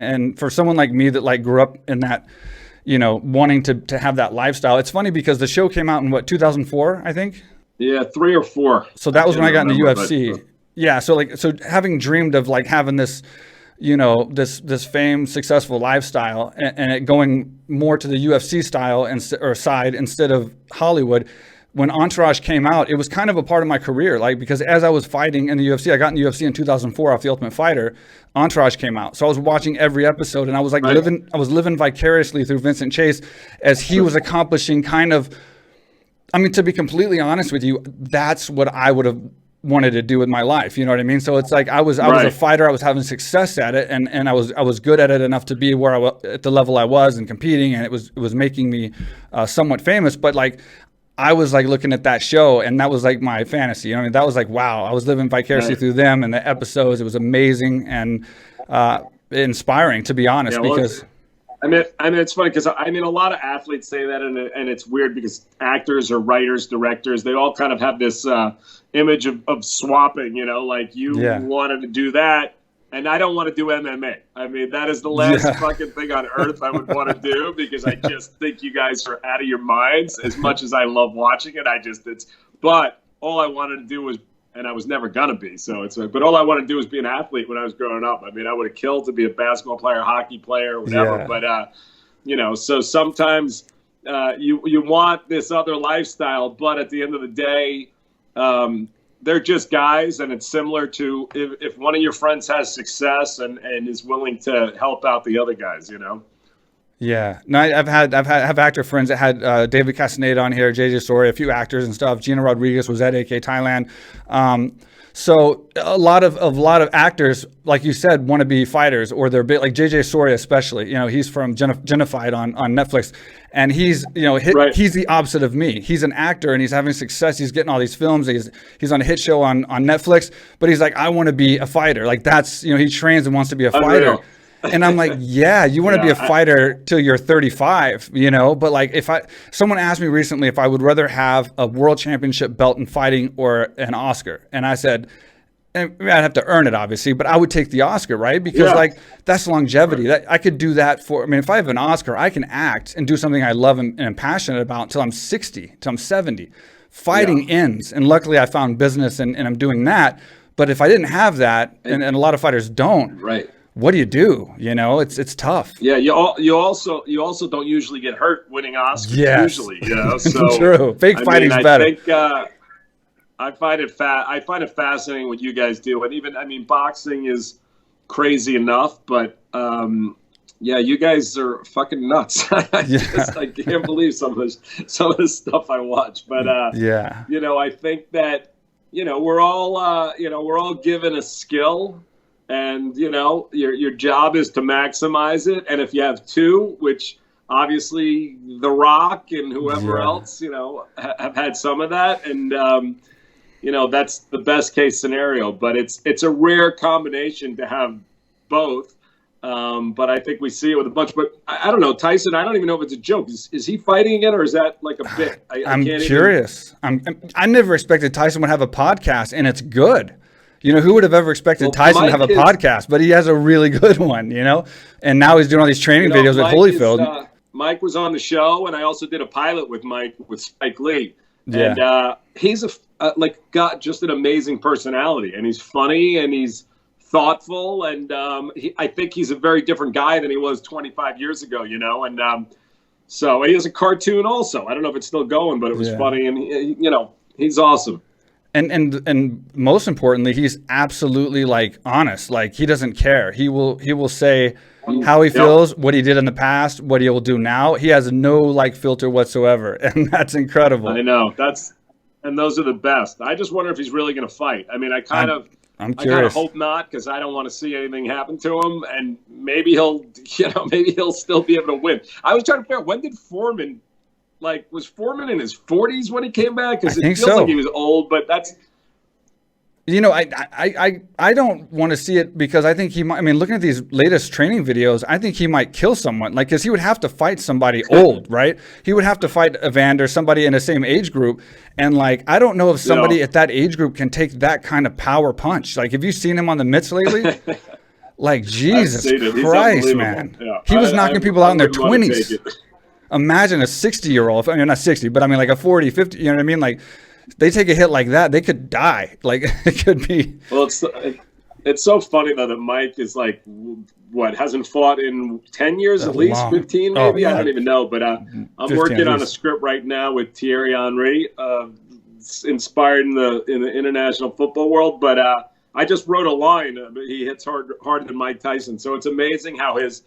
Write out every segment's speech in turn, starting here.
And for someone like me that like grew up in that, wanting to have that lifestyle, it's funny because the show came out in 2004, I think. Yeah, 3 or 4. So that was when I got into UFC. Yeah, so having dreamed of like having this, this famed, successful lifestyle, and it going more to the UFC style or side instead of Hollywood. When Entourage came out, it was kind of a part of my career, like, because as I was fighting in the UFC, I got in the UFC in 2004 off The Ultimate Fighter. Entourage came out, so I was watching every episode, and I was like living vicariously through Vincent Chase as he was accomplishing kind of. I mean, to be completely honest with you, that's what I would have wanted to do with my life. You know what I mean? So it's like I was a fighter. I was having success at it, and I was good at it enough to be where I was at the level I was and competing, and it was making me somewhat famous. But like, I was like looking at that show, and that was like my fantasy. I mean, that was like, wow, I was living vicariously through them and the episodes. It was amazing and inspiring, to be honest, because. I mean, it's funny because a lot of athletes say that, and it's weird because actors or writers, directors, they all kind of have this image of swapping. Like you wanted to do that, and I don't want to do MMA. I mean, that is the last fucking thing on earth I would want to do, because I just think you guys are out of your minds. As much as I love watching it, but all I wanted to do was. And I was never going to be. So it's like, but all I wanted to do was be an athlete when I was growing up. I mean, I would have killed to be a basketball player, hockey player, whatever. Yeah. But, so sometimes you want this other lifestyle, but at the end of the day, they're just guys. And it's similar to if one of your friends has success and is willing to help out the other guys, Yeah, no, I have actor friends that had David Castaneda on here, JJ Soria, a few actors and stuff. Gina Rodriguez was at AK Thailand. So a lot of actors, like you said, want to be fighters, or they're big, like JJ Soria especially. He's from Genified on Netflix, and he's he's the opposite of me. He's an actor and he's having success. He's getting all these films. He's on a hit show on Netflix, but he's like, I want to be a fighter. Like that's he trains and wants to be a fighter. Unreal. And I'm like, yeah, you want to be a fighter till you're 35, but like someone asked me recently if I would rather have a world championship belt in fighting or an Oscar. And I said, I'd have to earn it, obviously, but I would take the Oscar, right? Because like that's longevity. That I could do that if I have an Oscar, I can act and do something I love and am passionate about until I'm 60, till I'm 70. Fighting ends. And luckily I found business and I'm doing that. But if I didn't have that, and a lot of fighters don't, right. What do you do? It's tough. Yeah, you also don't usually get hurt winning Oscars. Yes. Usually, So true. Fake fighting's better. I find it fascinating what you guys do, and even boxing is crazy enough, but you guys are fucking nuts. I can't believe some of the stuff I watch, but I think that we're all given a skill. And, your job is to maximize it. And if you have two, which obviously The Rock and whoever else, have had some of that. And, that's the best case scenario. But it's a rare combination to have both. But I think we see it with a bunch. But I don't know, Tyson, I don't even know if it's a joke. Is he fighting again, or is that like a bit? I'm curious. I never expected Tyson would have a podcast, and it's good. Who would have ever expected Tyson to have a podcast? But he has a really good one, And now he's doing all these training videos with Holyfield. Mike was on the show, and I also did a pilot with Mike with Spike Lee. Yeah. And he's got just an amazing personality, and he's funny and he's thoughtful, and I think he's a very different guy than he was 25 years ago, And so he has a cartoon also. I don't know if it's still going, but it was funny, and he's awesome. And most importantly, he's absolutely like honest. Like he doesn't care. He will say how he feels, what he did in the past, what he will do now. He has no like filter whatsoever, and that's incredible. I know and those are the best. I just wonder if he's really going to fight. I mean, I'm curious. I kind of hope not, because I don't want to see anything happen to him, and maybe he'll still be able to win. I was trying to figure out, when did Foreman. Was Foreman in his 40s when he came back? Because it feels like he was old, but that's... I don't want to see it, because I think he might... looking at these latest training videos, I think he might kill someone. Because he would have to fight somebody old, right? He would have to fight Evander, somebody in the same age group. And, I don't know if somebody at that age group can take that kind of power punch. Have you seen him on the mitts lately? Like, Jesus He's Christ, man. Yeah. He was knocking people out in their 20s. Imagine a 60-year-old, I mean, not 60, but I mean like a 40, 50, you know what I mean? Like, they take a hit like that, they could die. Like, it could be. Well, it's so funny, though, that Mike is like, hasn't fought in 10 years at least, 15 maybe? Oh, yeah. I don't even know. But I'm working on a script right now with Thierry Henry, inspired in the international football world. But I just wrote a line. He hits harder than Mike Tyson. So it's amazing how his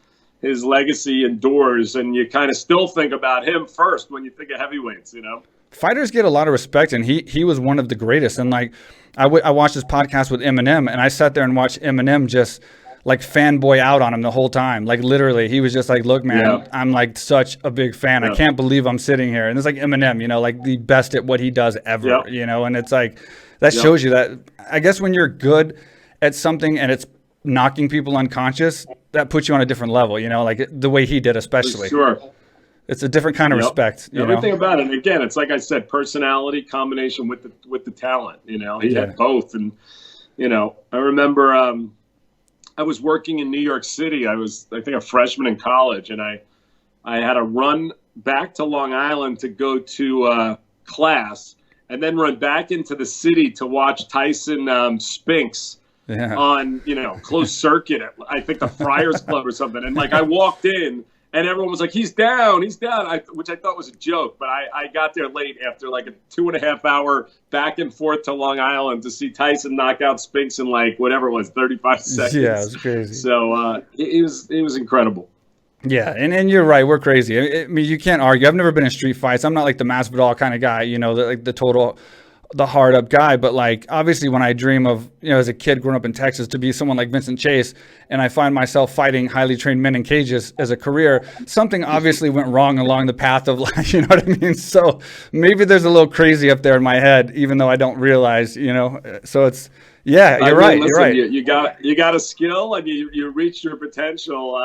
legacy endures, and you kind of still think about him first when you think of heavyweights, you know? Fighters get a lot of respect, and he was one of the greatest. And like, I watched this podcast with Eminem, and I sat there and watched Eminem just like fanboy out on him the whole time. Like, literally, he was just like, look, man, I'm like such a big fan. I can't believe I'm sitting here. And it's like Eminem, you know, like the best at what he does ever, you know? And it's like, that shows you that, I guess, when you're good at something and it's knocking people unconscious, that puts you on a different level, you know, like the way he did, especially. Sure. It's a different kind of respect. Everything about it. Again, it's like I said, personality combination with the talent. You know, he had both. And you know, I remember I was working in New York City. I think a freshman in college, and I had to run back to Long Island to go to class, and then run back into the city to watch Tyson Spinks on closed circuit at, I think, the Friars Club or something. And like, I walked in. And everyone was like, he's down, which I thought was a joke. But I got there late after like a 2.5 hour back and forth to Long Island to see Tyson knock out Spinks in like whatever it was, 35 seconds. Yeah, it was crazy. So it was incredible. Yeah, and you're right. We're crazy. I mean, you can't argue. I've never been in street fights. I'm not like the Masvidal kind of guy, you know, the hard up guy, but like, obviously when I dream of, you know, as a kid growing up in Texas to be someone like Vincent Chase, and I find myself fighting highly trained men in cages as a career, something obviously went wrong along the path of life, you know what I mean? So maybe there's a little crazy up there in my head, even though I don't realize, you know, so it's, you're right. You're right. You got a skill and you reached your potential.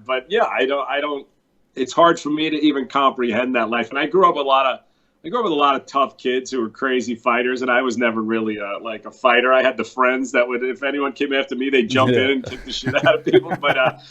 But yeah, I don't, it's hard for me to even comprehend that life. And I grew up with a lot of tough kids who were crazy fighters, and I was never really like a fighter. I had the friends that would, if anyone came after me, they'd jump in and kick the shit out of people. But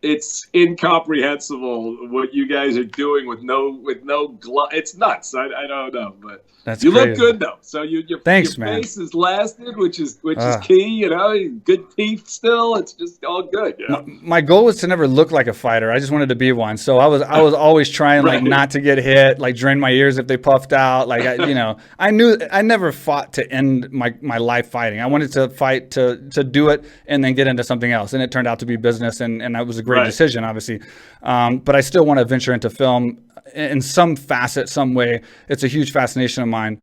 it's incomprehensible what you guys are doing with no glove. It's nuts. I don't know, but that's you crazy. Look good though. So your face is lasted, which is key. You know, good teeth still. It's just all good. You know? My goal was to never look like a fighter. I just wanted to be one. So I was always trying like not to get hit, like drain my ears if they puffed out. Like I knew I never fought to end my life fighting. I wanted to fight to do it and then get into something else. And it turned out to be business, and that was a great decision, obviously. But I still want to venture into film in some facet, some way. It's a huge fascination of mine.